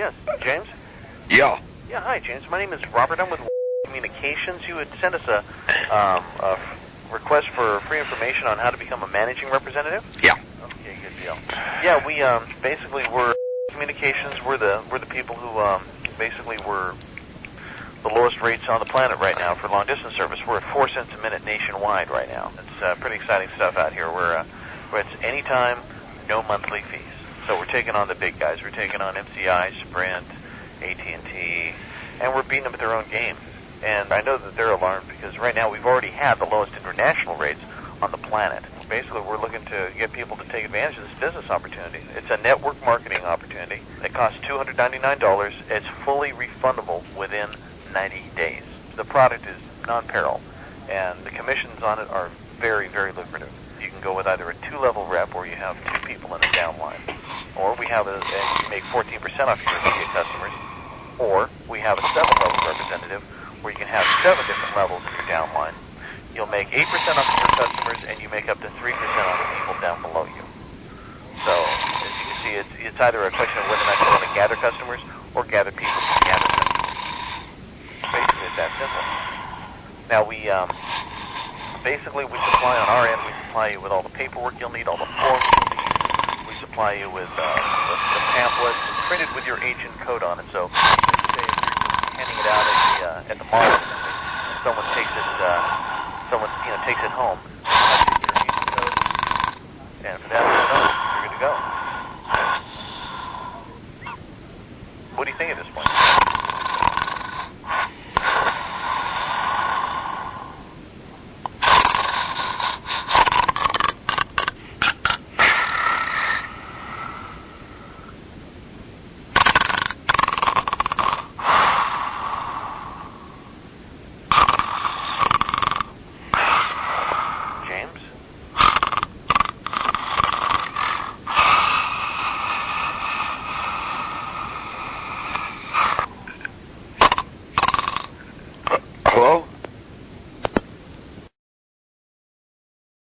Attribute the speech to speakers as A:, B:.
A: Yes, James?
B: Yeah.
A: Yeah, hi, James. My name is Robert. I'm with Communications. You had sent us a request for free information on how to become a managing representative?
B: Yeah.
A: Okay, good deal. Yeah, we basically we're Communications. We're the people who basically we're the lowest rates on the planet right now for long distance service. We're at 4 cents a minute nationwide right now. It's pretty exciting stuff out here. We're it's anytime, no monthly fees. So we're taking on the big guys. We're taking on MCI, Sprint, AT&T, and we're beating them at their own game. And I know that they're alarmed because right now we've already had the lowest international rates on the planet. Basically, we're looking to get people to take advantage of this business opportunity. It's a network marketing opportunity. It costs $299. It's fully refundable within 90 days. The product is non-peril, and the commissions on it are very, very lucrative. You can go with either a 2-level rep or you have 2 people in a downline. Or we have you make 14% off your immediate customers, or we have a 7-level representative where you can have 7 different levels in your downline. You'll make 8% off of your customers, and you make up to 3% on the people down below you. So, as you can see, it's either a question of whether or not you want to gather customers or gather people to gather customers. Basically, it's that simple. Now, we supply on our end, we supply you with all the paperwork you'll need, all the forms you'll need. We supply you with the pamphlets printed with your agent code on it. So, say if you're handing it out at the mall, and someone takes it home, punch in your agent code, and for that, you're good to go. What do you think at this point?